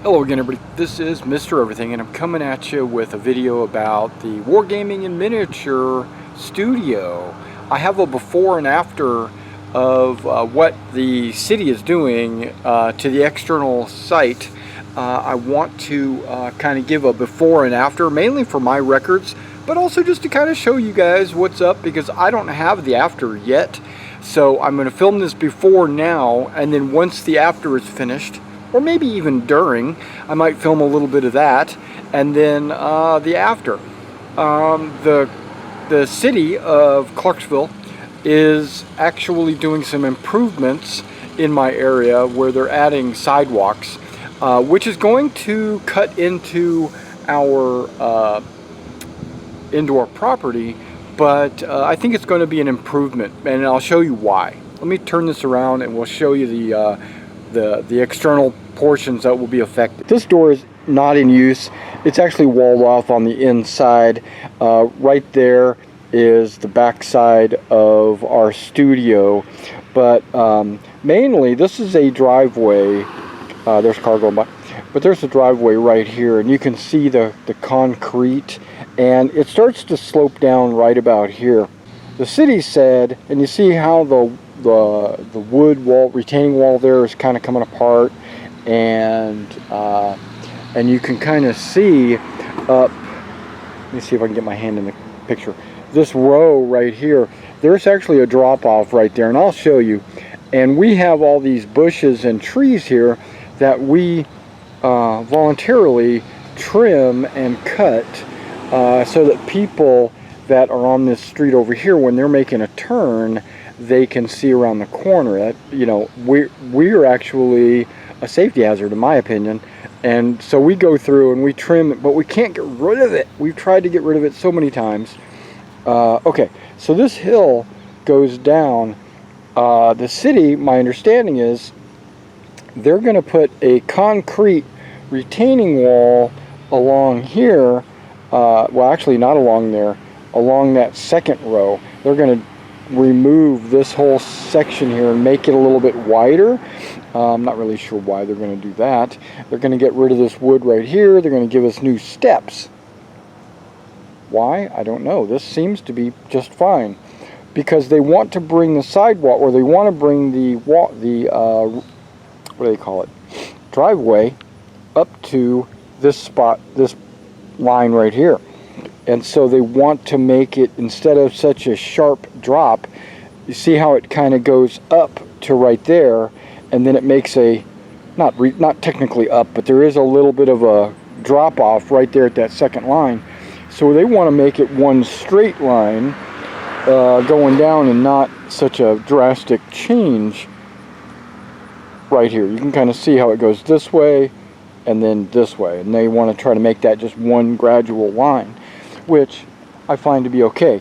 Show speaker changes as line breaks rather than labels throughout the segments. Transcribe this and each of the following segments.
Hello again, everybody. This is Mr. Everything, and I'm coming at you with a video about the Wargaming in Miniature Studio. I have a before and after of what the city is doing to the external site. I want to kind of give a before and after, mainly for my records, but also just to kind of show you guys what's up, because I don't have the after yet. So I'm going to film this before now, and then once the after is finished, or maybe even during, I might film a little bit of that, and then the after. The city of Clarksville is actually doing some improvements in my area where they're adding sidewalks, which is going to cut into our property, but I think it's going to be an improvement, and I'll show you why. Let me turn this around and we'll show you the external portions that will be affected. This door is not in use. It's actually walled off on the inside. Right there is the back side of our studio, but mainly this is a driveway. There's car going by, but there's a driveway right here, and you can see the concrete, and it starts to slope down right about here. The city said, and you see how the wood wall, retaining wall there is kind of coming apart, and you can kind of see let me see if I can get my hand in the picture. This row right here, there's actually a drop off right there, and I'll show you. And we have all these bushes and trees here that we voluntarily trim and cut so that people that are on this street over here, when they're making a turn, they can see around the corner. That, you know, we're actually a safety hazard, in my opinion, and so we go through and we trim it, but we can't get rid of it. We've tried to get rid of it so many times. Okay, so this hill goes down. The city, my understanding is, they're going to put a concrete retaining wall along here. Well, actually not along there, along that second row. They're going to remove this whole section here and make it a little bit wider. I'm not really sure why they're going to do that. They're going to get rid of this wood right here. They're going to give us new steps. Why? I don't know. This seems to be just fine, because they want to bring the sidewalk, or they want to bring the what do they call it, driveway, up to this spot, this line right here. And so they want to make it, instead of such a sharp drop, you see how it kind of goes up to right there, and then it makes a, not technically up, but there is a little bit of a drop off right there at that second line. So they want to make it one straight line going down, and not such a drastic change right here. You can kind of see how it goes this way and then this way, and they want to try to make that just one gradual line, which I find to be okay.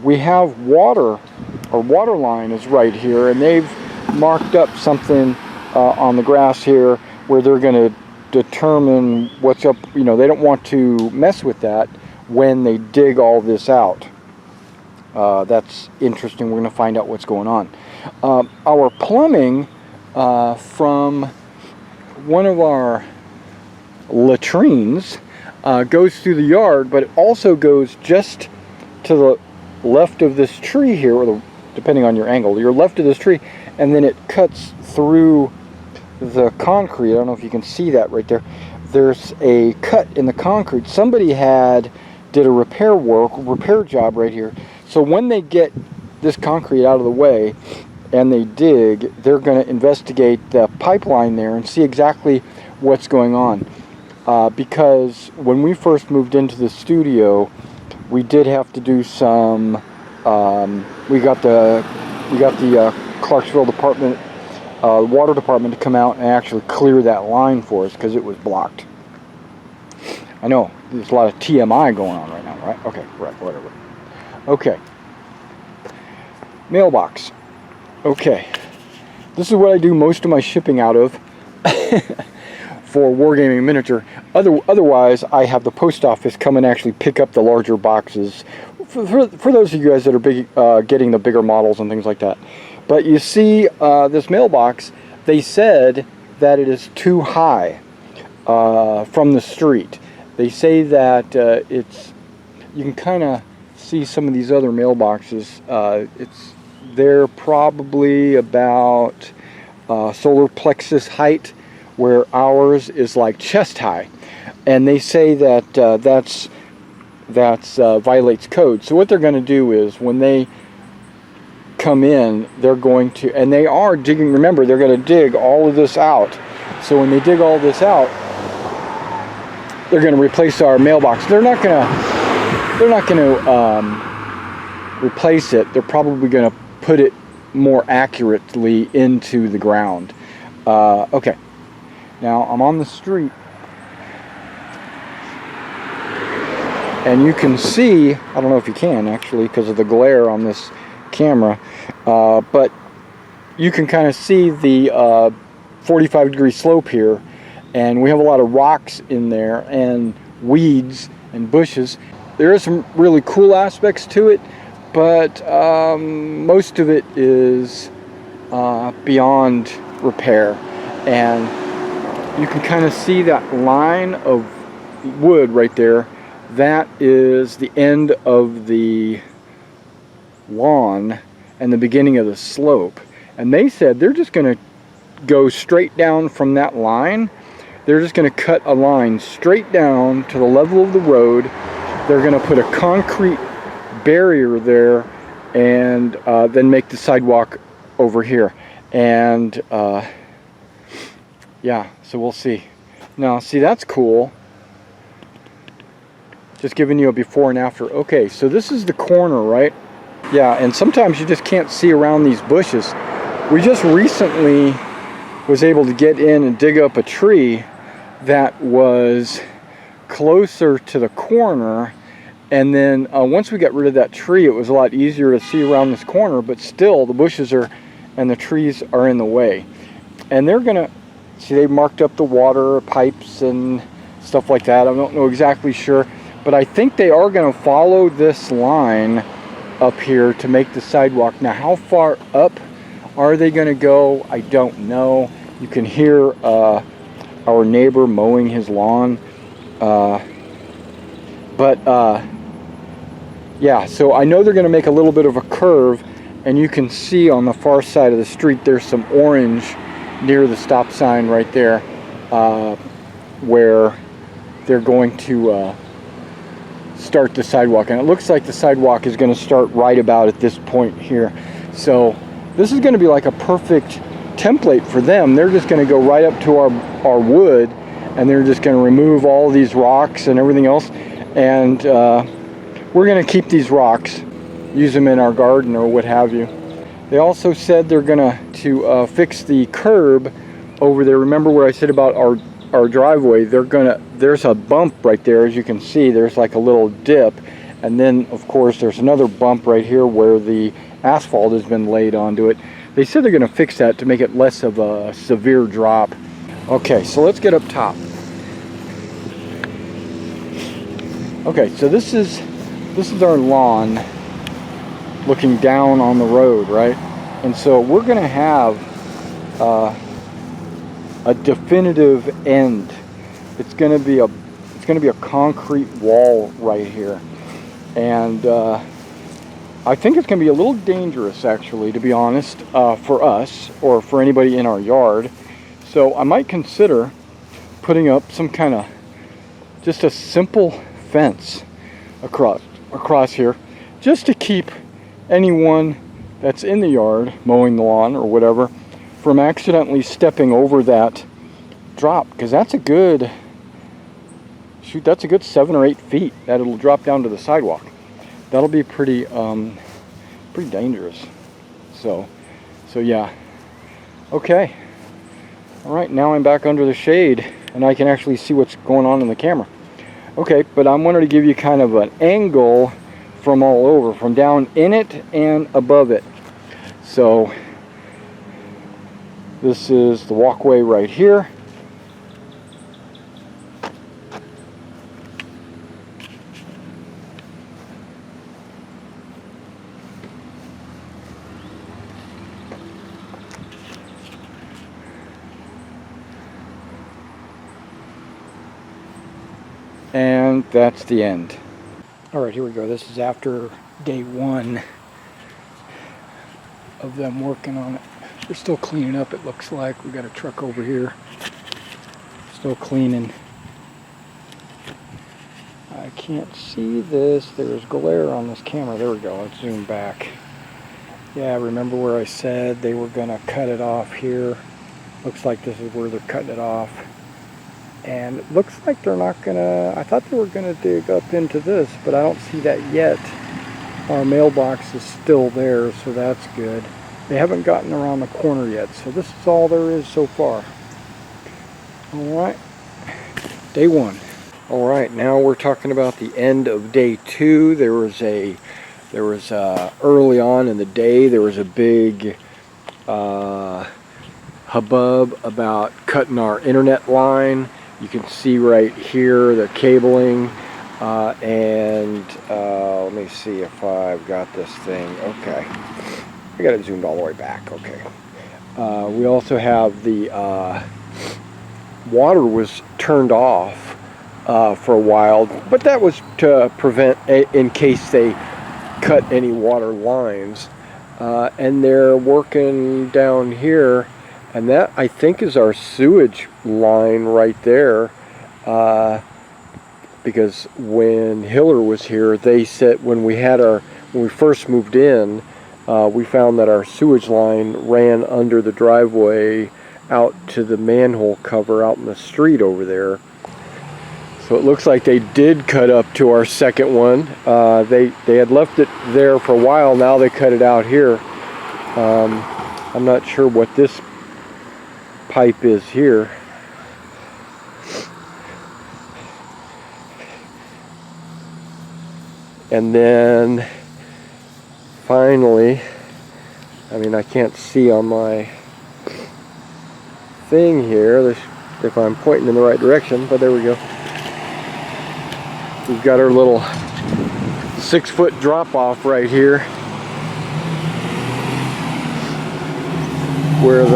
We have water, or water line is right here, and they've marked up something on the grass here where they're going to determine what's up. You know, they don't want to mess with that when they dig all this out. That's interesting. We're going to find out what's going on. Our plumbing from one of our latrines goes through the yard, but it also goes just to the left of this tree here, or depending on your angle, you're left of this tree, and then it cuts through the concrete. I don't know if you can see that right there. There's a cut in the concrete. Somebody did a repair job right here. So when they get this concrete out of the way and they dig, they're going to investigate the pipeline there and see exactly what's going on. Because when we first moved into the studio, we did have to do some. We got the Clarksville department, water department, to come out and actually clear that line for us because it was blocked. I know there's a lot of TMI going on right now, right? Okay, right, whatever. Okay, mailbox. Okay, this is what I do most of my shipping out of. For Wargaming Miniature. Otherwise, I have the post office come and actually pick up the larger boxes for those of you guys that are getting the bigger models and things like that. But you see, this mailbox, they said that it is too high. from the street. They say that you can kind of see some of these other mailboxes. They're probably about solar plexus height, where ours is like chest high, and they say that that's violates code. So what they're going to do is, when they come in, they're going to, and they are digging, remember, they're going to dig all of this out. So when they dig all this out, they're going to replace our mailbox. They're not going to replace it. They're probably going to put it more accurately into the ground. Okay, now I'm on the street, and you can see, I don't know if you can actually because of the glare on this camera, but you can kind of see the 45-degree slope here, and we have a lot of rocks in there and weeds and bushes. There are some really cool aspects to it, but most of it is beyond repair. And you can kind of see that line of wood right there. That is the end of the lawn and the beginning of the slope. And they said they're just going to go straight down from that line. They're just going to cut a line straight down to the level of the road. They're going to put a concrete barrier there, and then make the sidewalk over here. And yeah, so we'll see. Now, see, that's cool. Just giving you a before and after. Okay, so this is the corner, right? Yeah, and sometimes you just can't see around these bushes. We just recently was able to get in and dig up a tree that was closer to the corner, and then once we got rid of that tree, it was a lot easier to see around this corner, but still the bushes and the trees are in the way. And they're gonna, see, they marked up the water pipes and stuff like that. I don't know exactly sure, but I think they are gonna follow this line up here to make the sidewalk. Now, how far up are they gonna go? I don't know. You can hear our neighbor mowing his lawn. Yeah, so I know they're going to make a little bit of a curve, and you can see on the far side of the street there's some orange near the stop sign right there, where they're going to start the sidewalk. And it looks like the sidewalk is going to start right about at this point here. So this is going to be like a perfect template for them. They're just going to go right up to our wood, and they're just going to remove all these rocks and everything else, and we're going to keep these rocks, use them in our garden or what have you. They also said they're going to fix the curb over there. Remember what I said about our driveway? There's a bump right there, as you can see. There's like a little dip, and then of course there's another bump right here where the asphalt has been laid onto it. They said they're going to fix that to make it less of a severe drop. Okay, so let's get up top. Okay, so this is our lawn looking down on the road, right? And so we're going to have a definitive end. It's going to be a concrete wall right here, and I think it's going to be a little dangerous, actually, to be honest, for us or for anybody in our yard. So I might consider putting up some kind of just a simple fence across here, just to keep anyone that's in the yard mowing the lawn or whatever from accidentally stepping over that drop, because that's a good 7 or 8 feet that it'll drop down to the sidewalk. That'll be pretty dangerous. So yeah. Okay. All right, now I'm back under the shade and I can actually see what's going on in the camera. Okay, but I wanted to give you kind of an angle from all over, from down in it and above it. So this is the walkway right here. And that's the end. Alright, here we go. This is after day 1 of them working on it. They're still cleaning up, it looks like. We got a truck over here. Still cleaning. I can't see this. There's glare on this camera. There we go. Let's zoom back. Yeah, remember where I said they were going to cut it off here? Looks like this is where they're cutting it off. And it looks like they're not going to... I thought they were going to dig up into this, but I don't see that yet. Our mailbox is still there, so that's good. They haven't gotten around the corner yet, so this is all there is so far. Alright, day 1. Alright, now we're talking about the end of day 2. There was early on in the day, there was a big hubbub about cutting our internet line. You can see right here the cabling, and let me see if I've got this thing. Okay, I got it zoomed all the way back. Okay, we also have the water was turned off for a while, but that was to prevent in case they cut any water lines. And they're working down here, and that I think is our sewage line right there, because when Hiller was here, they said when we first moved in, we found that our sewage line ran under the driveway out to the manhole cover out in the street over there. So it looks like they did cut up to our second one. They had left it there for a while. Now they cut it out here. I'm not sure what this pipe is here. And then finally, I mean, I can't see on my thing here if I'm pointing in the right direction, but there we go. We've got our little 6-foot drop off right here, where it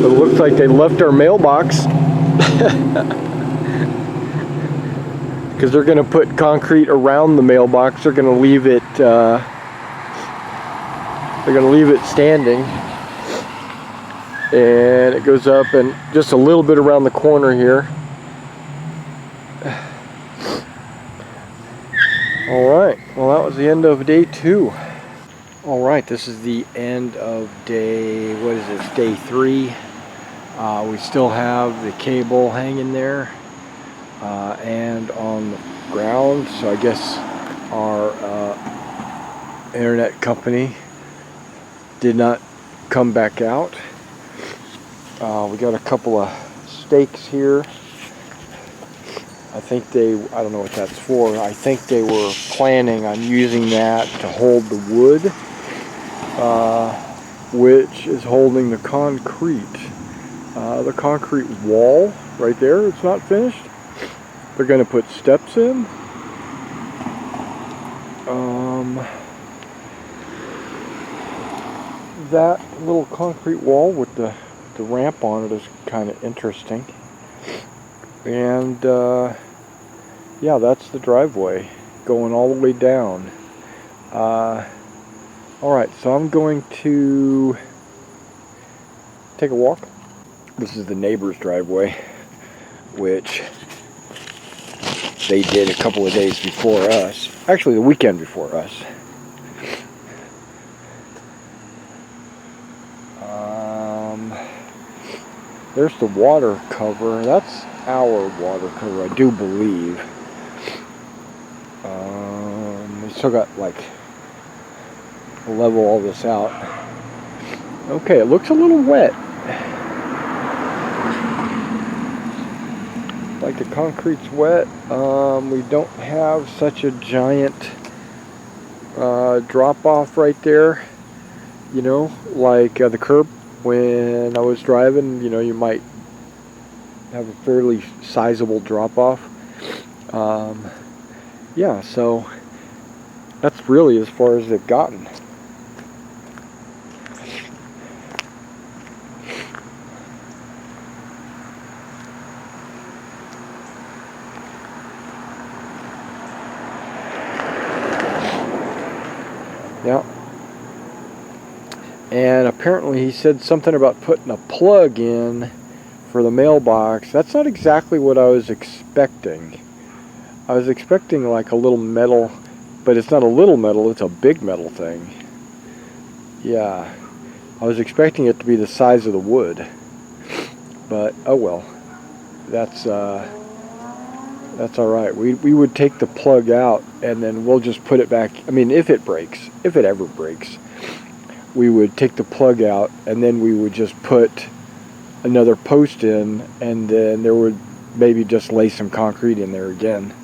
looks like they left our mailbox because they're going to put concrete around the mailbox. They're going to leave it standing, and it goes up and just a little bit around the corner here. Alright, well that was the end of day 2. Alright, this is the end of day, what is this, day 3. We still have the cable hanging there and on the ground, so I guess our internet company did not come back out. We got a couple of stakes here. I don't know what that's for. I think they were planning on using that to hold the wood, which is holding the concrete. The concrete wall right there, it's not finished. They're going to put steps in. That little concrete wall with the ramp on it is kind of interesting. And yeah, that's the driveway going all the way down. Alright, so I'm going to take a walk. This is the neighbor's driveway, which they did a couple of days before us. Actually, the weekend before us. There's the water cover. That's our water cover, I do believe. We still got like level all this out. Okay, it looks a little wet. Like the concrete's wet. We don't have such a giant drop off right there. You know, like the curb. When I was driving, you know, you might have a fairly sizable drop off. Yeah, so that's really as far as they've gotten. Yeah. And apparently he said something about putting a plug in for the mailbox. That's not exactly what I was expecting. I was expecting like a little metal, but it's not a little metal, it's a big metal thing. Yeah. I was expecting it to be the size of the wood. But oh well. That's all right. We would take the plug out and then we'll just put it back. I mean, if it breaks, if it ever breaks, we would take the plug out and then we would just put another post in, and then there would maybe just lay some concrete in there again.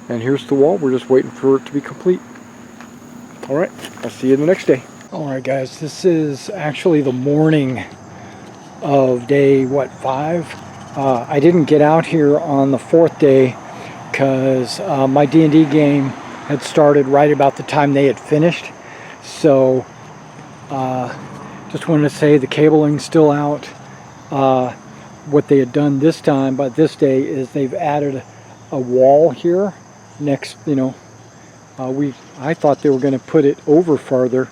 And here's the wall. We're just waiting for it to be complete. All right, I'll see you the next day. All right, guys, this is actually the morning of day, 5? I didn't get out here on the 4th day because my D&D game had started right about the time they had finished. So just wanted to say the cabling's still out. What they had done this time, by this day, is they've added a wall here next, I thought they were going to put it over farther.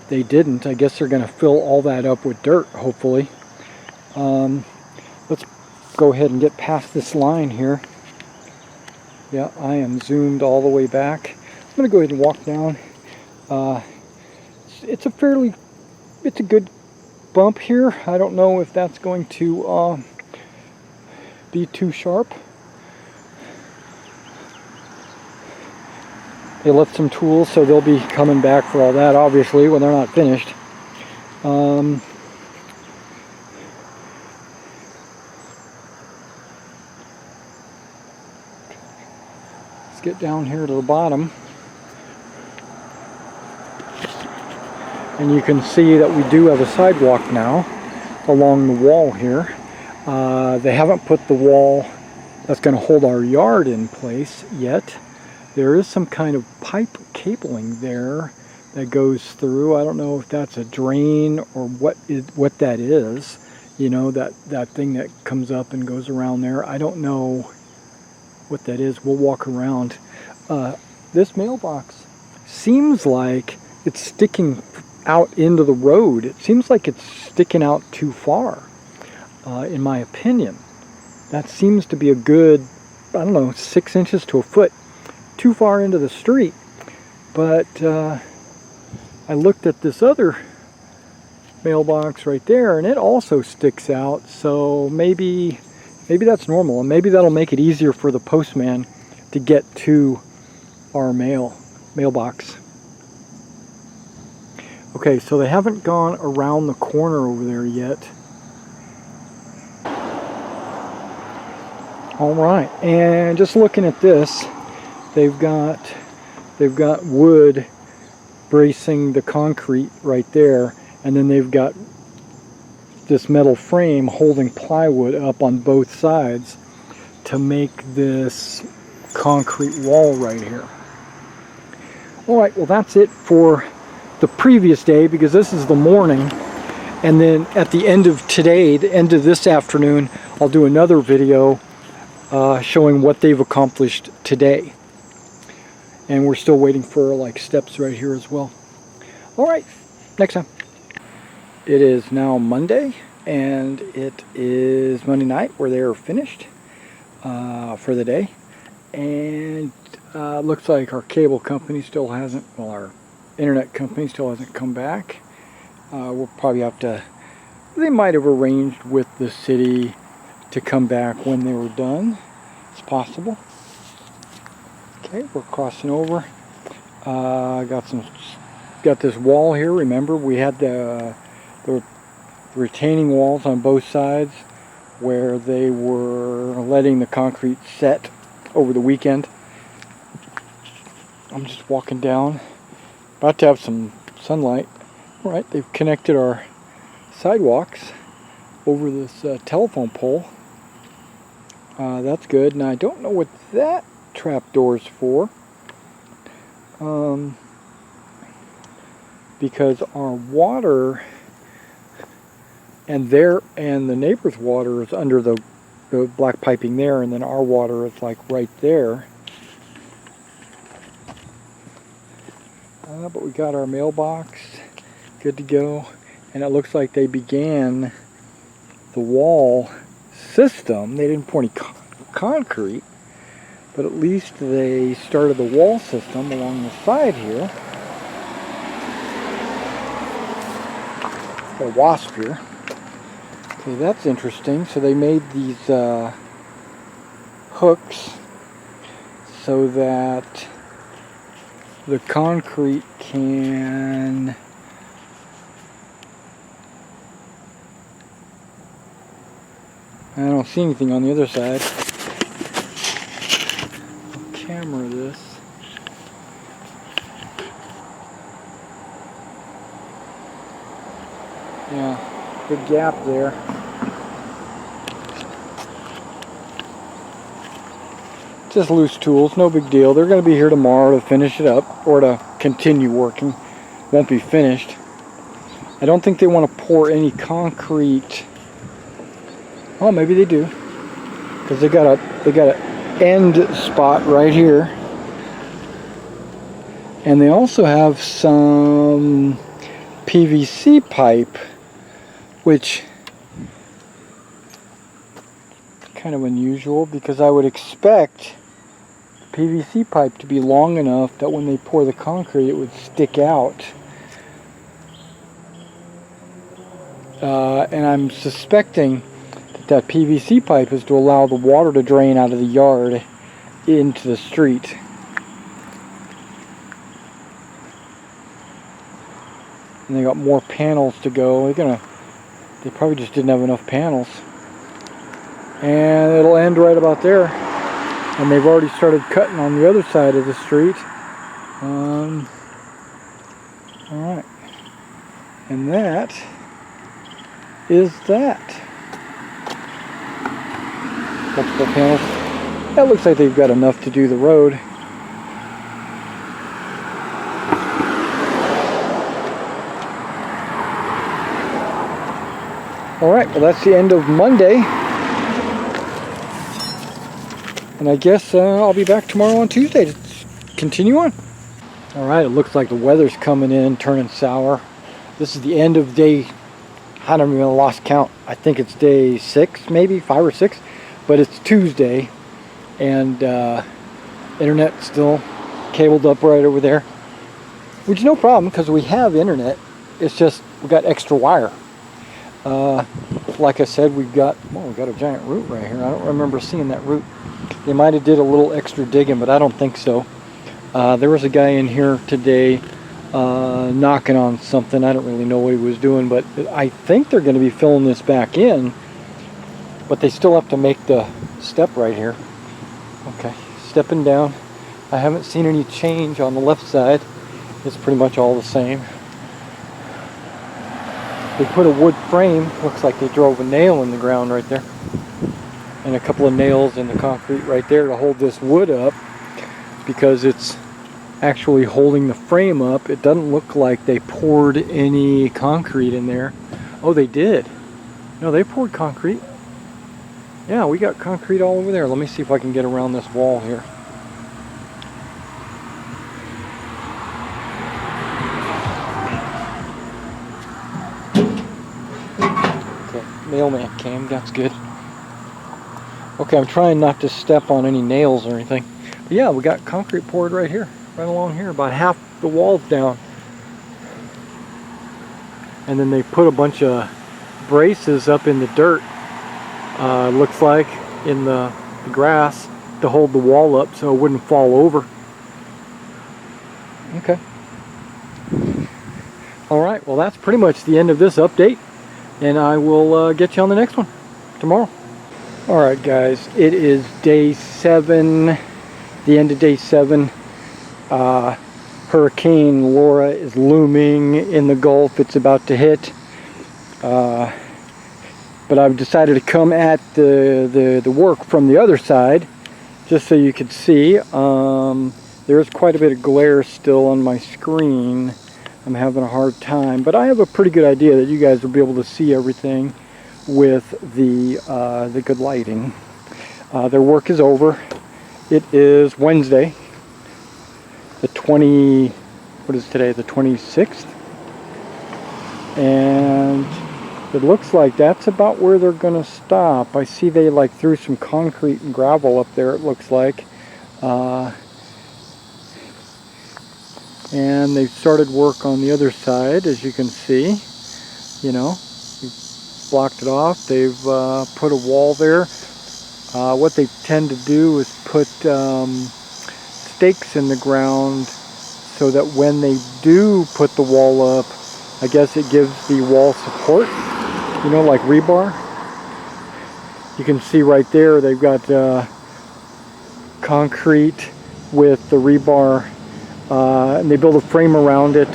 They didn't. I guess they're going to fill all that up with dirt, hopefully. Let's go ahead and get past this line here. Yeah, I am zoomed all the way back. I'm going to go ahead and walk down. It's a good bump here. I don't know if that's going to be too sharp. They left some tools, so they'll be coming back for all that, obviously, when they're not finished. Let's get down here to the bottom. And you can see that we do have a sidewalk now along the wall here. They haven't put the wall that's going to hold our yard in place yet. There is some kind of pipe cabling there that goes through. I don't know if that's a drain or what that is. You know, that thing that comes up and goes around there. I don't know what that is. We'll walk around. This mailbox seems like it's sticking out into the road. It seems like it's sticking out too far, in my opinion. That seems to be a good, I don't know, 6 inches to a foot too far into the street. But I looked at this other mailbox right there, and it also sticks out. So maybe that's normal, and maybe that'll make it easier for the postman to get to our mailbox. Okay, so they haven't gone around the corner over there yet. All right, and just looking at this, they've got wood bracing the concrete right there, and then they've got this metal frame holding plywood up on both sides to make this concrete wall right here. All right, well, that's it for the previous day, because this is the morning, and then at the end of today, the end of this afternoon, I'll do another video showing what they've accomplished today. And we're still waiting for like steps right here as well. All right, next time. It is now Monday, and it is Monday night where they are finished for the day. And looks like our cable company still hasn't, well, our internet company still hasn't come back. We'll probably have to, they might have arranged with the city to come back when they were done. It's possible. Okay, we're crossing over. Got this wall here. Remember, we had the retaining walls on both sides where they were letting the concrete set over the weekend. I'm just walking down, about to have some sunlight. All right, they've connected our sidewalks over this telephone pole. That's good. Now I don't know what that trap door's for, because our water and the neighbor's water is under the black piping there, and then our water is like right there. But we got our mailbox good to go, and it looks like they began the wall system. They didn't pour any concrete, but at least they started the wall system along the side here. Got a wasp here. Okay, that's interesting. So they made these hooks so that the concrete can I don't see anything on the other side. I'll camera this. Yeah, big gap there. Just loose tools, no big deal. They're going to be here tomorrow to finish it up, or to continue working. Won't be finished. I don't think they want to pour any concrete. Oh, maybe they do, because they got an end spot right here, and they also have some PVC pipe, which kind of unusual, because I would expect PVC pipe to be long enough that when they pour the concrete it would stick out. And I'm suspecting that PVC pipe is to allow the water to drain out of the yard into the street. And they got more panels to go. They probably just didn't have enough panels. And it'll end right about there. And they've already started cutting on the other side of the street. Alright. And that is that. Multiple panels. That looks like they've got enough to do the road. Alright, well that's the end of Monday. And I guess I'll be back tomorrow on Tuesday to continue on. Alright, it looks like the weather's coming in, turning sour. This is the end of day, I don't even lost count. I think it's day 6, maybe 5 or 6. But it's Tuesday, and internet still cabled up right over there. Which is no problem, because we have internet. It's just we got extra wire. Like I said, we got a giant root right here. I don't remember seeing that root. They might have did a little extra digging, but I don't think so. There was a guy in here today knocking on something. I don't really know what he was doing, but I think they're going to be filling this back in. But they still have to make the step right here. Okay, stepping down. I haven't seen any change on the left side. It's pretty much all the same. They put a wood frame. Looks like they drove a nail in the ground right there. And a couple of nails in the concrete right there to hold this wood up, because it's actually holding the frame up. It doesn't look like they poured any concrete in there. Oh, they did. No, they poured concrete. Yeah, we got concrete all over there. Let me see if I can get around this wall here. Okay, mailman came. That's good. Okay, I'm trying not to step on any nails or anything. But yeah, we got concrete poured right here, right along here. About half the wall's down. And then they put a bunch of braces up in the dirt. Looks like in the grass to hold the wall up so it wouldn't fall over. Okay. Alright, well that's pretty much the end of this update, and I will get you on the next one tomorrow. Alright guys, it is day 7, the end of day 7. Hurricane Laura is looming in the Gulf. It's about to hit. But I've decided to come at the work from the other side, just so you could see. There's quite a bit of glare still on my screen. I'm having a hard time, but I have a pretty good idea that you guys will be able to see everything with the good lighting. Their work is over. It is Wednesday, the 23rd, what is today, the 26th? And it looks like that's about where they're gonna stop. I see they like threw some concrete and gravel up there, it looks like. And they've started work on the other side, as you can see. You know, blocked it off. They've put a wall there. What they tend to do is put stakes in the ground so that when they do put the wall up, I guess it gives the wall support, you know, like rebar. You can see right there they've got concrete with the rebar, and they build a frame around it,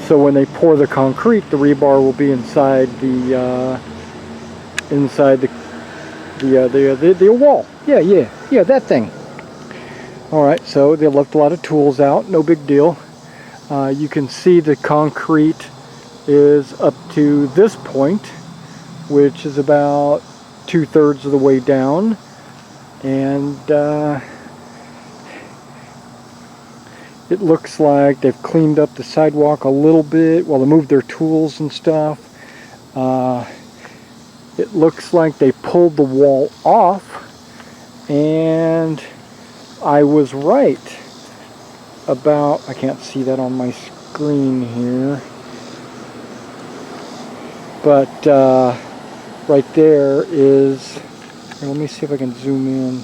so when they pour the concrete, the rebar will be inside the wall. Yeah, that thing. Alright, so they left a lot of tools out, no big deal. You can see the concrete is up to this point, which is about 2/3 of the way down, and it looks like they've cleaned up the sidewalk a little bit. Well, they moved their tools and stuff. It looks like they pulled the wall off, and I was right about, I can't see that on my screen here, but right there is, here, let me see if I can zoom in,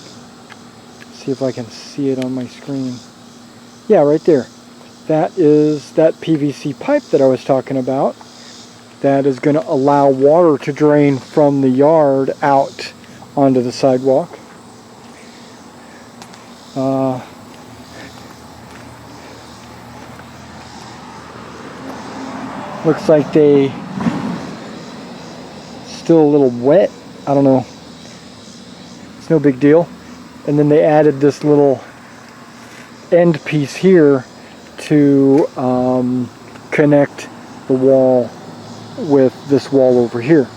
see if I can see it on my screen. Yeah, right there. That is that PVC pipe that I was talking about. That is going to allow water to drain from the yard out onto the sidewalk. Looks like they still a little wet. I don't know. It's no big deal. And then they added this little end piece here to connect the wall with this wall over here.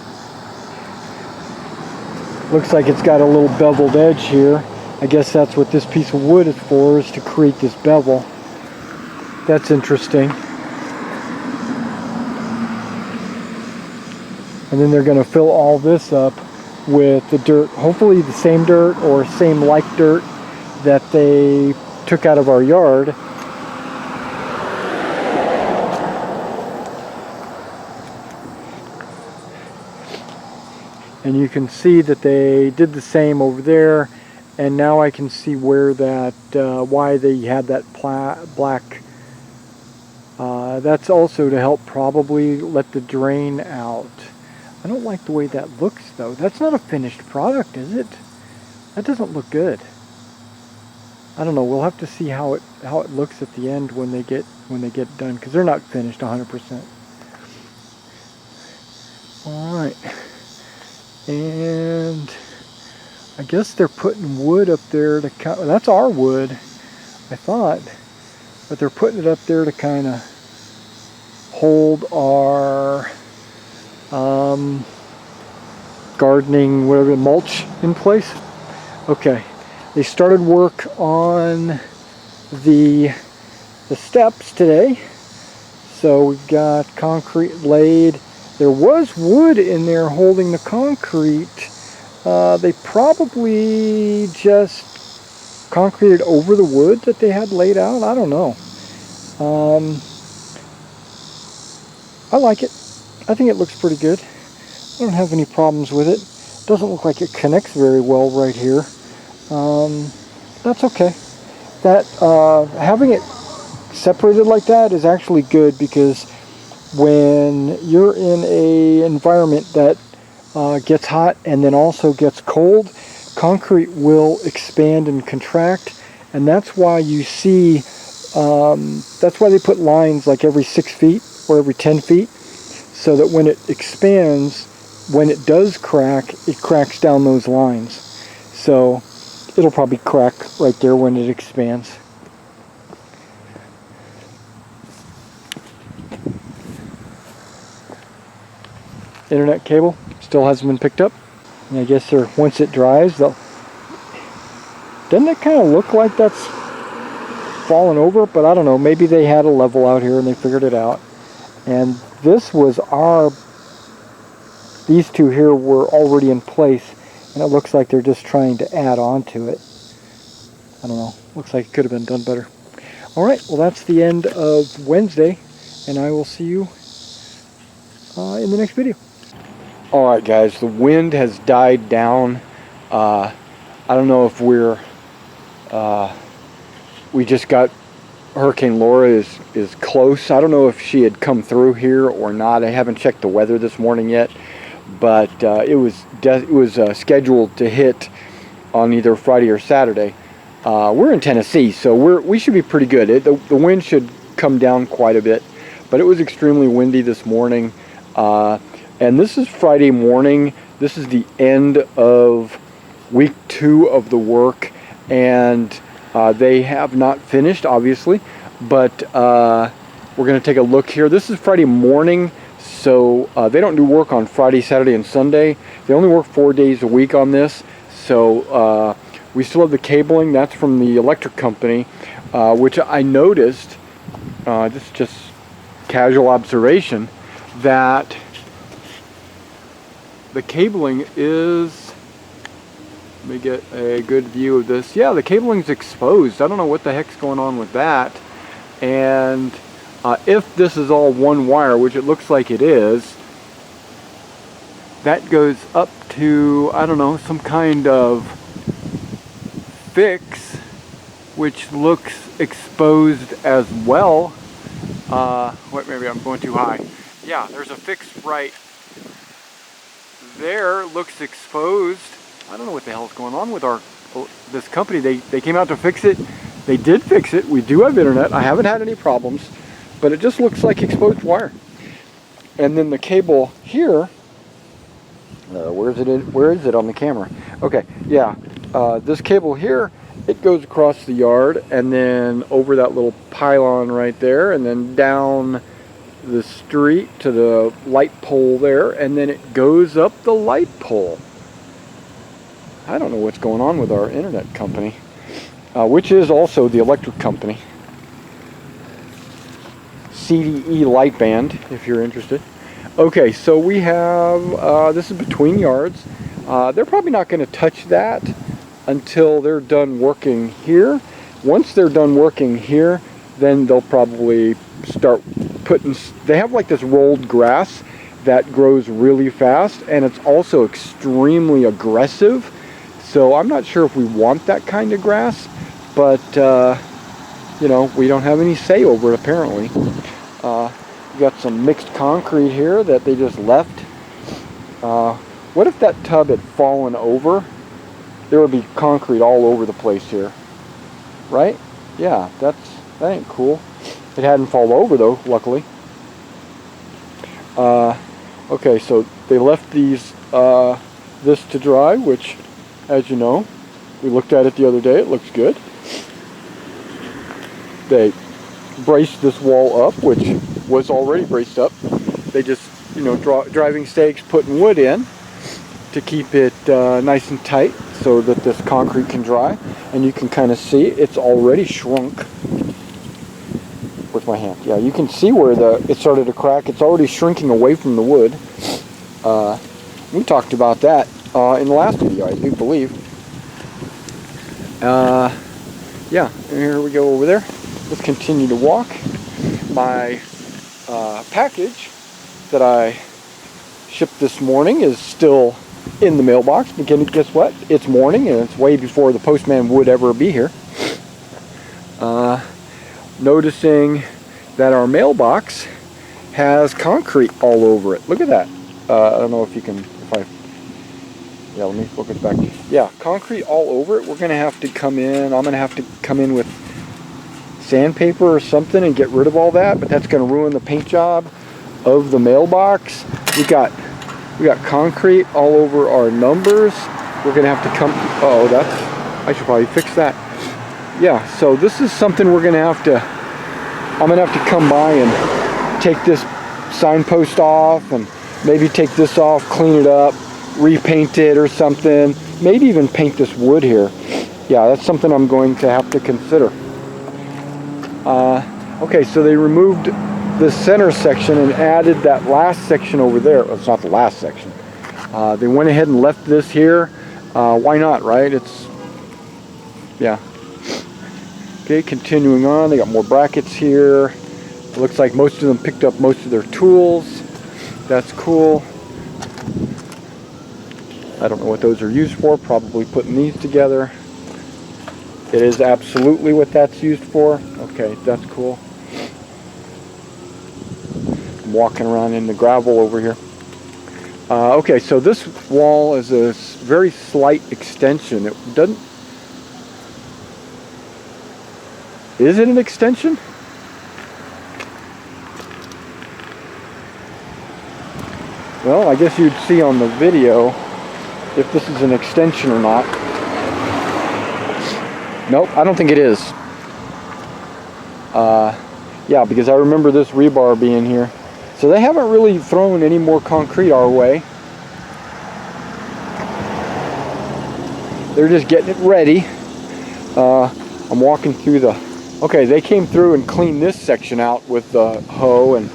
Looks like it's got a little beveled edge here. I guess that's what this piece of wood is for, is to create this bevel. That's interesting. And then they're going to fill all this up with the dirt, hopefully the same dirt or same like dirt that they took out of our yard. And you can see that they did the same over there, and now I can see where that, why they had that black, that's also to help probably let the drain out. I don't like the way that looks though. That's not a finished product, is it? That doesn't look good. I don't know, we'll have to see how it looks at the end when they get done, because they're not finished 100%. Alright. And I guess they're putting wood up there to kind of, that's our wood, I thought, but they're putting it up there to kind of hold our gardening, whatever, mulch in place. Okay, they started work on the steps today, so we've got concrete laid. There was wood in there holding the concrete. They probably just concreted over the wood that they had laid out. I don't know. I like it. I think it looks pretty good. I don't have any problems with it. Doesn't look like it connects very well right here. That's okay. That having it separated like that is actually good, because when you're in a environment that gets hot and then also gets cold, concrete will expand and contract, and that's why you see, that's why they put lines like every 6 feet or every 10 feet, so that when it expands, when it does crack, it cracks down those lines. So it'll probably crack right there when it expands. Internet cable still hasn't been picked up, and I guess once it dries, doesn't it kind of look like that's fallen over, but I don't know, maybe they had a level out here and they figured it out. And this was these two here were already in place, and it looks like they're just trying to add on to it. I don't know, looks like it could have been done better. Alright, well that's the end of Wednesday, and I will see you in the next video. Alright guys, the wind has died down. I don't know if we just got Hurricane Laura is close. I don't know if she had come through here or not. I haven't checked the weather this morning yet, but it was scheduled to hit on either Friday or Saturday. We're in Tennessee, so we should be pretty good. The wind should come down quite a bit, but it was extremely windy this morning. And this is Friday morning. This is the end of week 2 of the work, and they have not finished, obviously, but we're going to take a look here. This is Friday morning, so they don't do work on Friday, Saturday, and Sunday. They only work 4 days a week on this, so we still have the cabling. That's from the electric company, which I noticed, this is just casual observation, that the cabling is, let me get a good view of this. Yeah, the cabling's exposed. I don't know what the heck's going on with that. And if this is all one wire, which it looks like it is, that goes up to, I don't know, some kind of fix, which looks exposed as well. Wait, maybe I'm going too high. Yeah, there's a fix right there, looks exposed. I don't know what the hell's going on with this company. They came out to fix it. They did fix it. We do have internet. I haven't had any problems, but it just looks like exposed wire. And then the cable here, where is it on the camera? Okay, yeah, this cable here, it goes across the yard and then over that little pylon right there, and then down the street to the light pole there, and then it goes up the light pole. I don't know what's going on with our internet company, which is also the electric company. CDE Lightband, if you're interested. Okay, so we have, this is between yards. They're probably not going to touch that until they're done working here. Once they're done working here, then they'll probably start putting, they have like this rolled grass that grows really fast, and it's also extremely aggressive. So I'm not sure if we want that kind of grass, but you know, we don't have any say over it apparently. We got some mixed concrete here that they just left. What if that tub had fallen over? There would be concrete all over the place here, right? Yeah, that ain't cool. It hadn't fallen over though, luckily. Okay, so they left these this to dry, which, as you know, we looked at it the other day. It looks good. They braced this wall up, which was already braced up. They just, you know, driving stakes, putting wood in to keep it nice and tight so that this concrete can dry. And you can kind of see it's already shrunk. With my hand, yeah, you can see where it started to crack. It's already shrinking away from the wood. We talked about that in the last video, I do believe. Yeah, and here we go over there. Let's continue to walk. My package that I shipped this morning is still in the mailbox. Because guess what? It's morning and it's way before the postman would ever be here. Noticing that our mailbox has concrete all over it. Look at that. I don't know if you can, yeah, let me look it back. Yeah, concrete all over it. We're going to have to come in. I'm going to have to come in with sandpaper or something and get rid of all that, but that's going to ruin the paint job of the mailbox. We got concrete all over our numbers. We're going to have to come, oh, I should probably fix that. Yeah, so this is something we're going to have to, I'm going to have to come by and take this signpost off and maybe take this off, clean it up, repaint it or something. Maybe even paint this wood here. Yeah, that's something I'm going to have to consider. Okay, so they removed the center section and added that last section over there. Well, it's not the last section. They went ahead and left this here. Why not, right? It's, yeah. Okay, continuing on, they got more brackets here. It looks like most of them picked up most of their tools. That's cool. I don't know what those are used for, probably putting these together. It is absolutely what that's used for. Okay, that's cool. I'm walking around in the gravel over here. Okay, so this wall is a very slight extension. It doesn't... Is it an extension? Well, I guess you'd see on the video if this is an extension or not. Nope, I don't think it is. Yeah, because I remember this rebar being here. So they haven't really thrown any more concrete our way. They're just getting it ready. I'm walking through the... Okay, they came through and cleaned this section out with the hoe and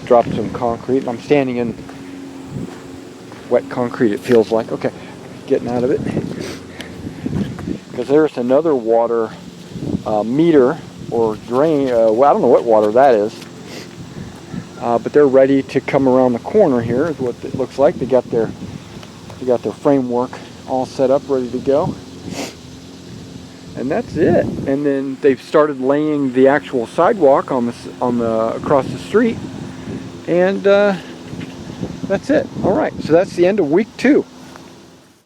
dropped some concrete. I'm standing in wet concrete, it feels like. Okay, getting out of it. Because there's another water meter or drain. Well, I don't know what water that is. But they're ready to come around the corner here, is what it looks like. They got their framework all set up, ready to go. And that's it. And then they've started laying the actual sidewalk on the across the street. And that's it. All right. So that's the end of week 2.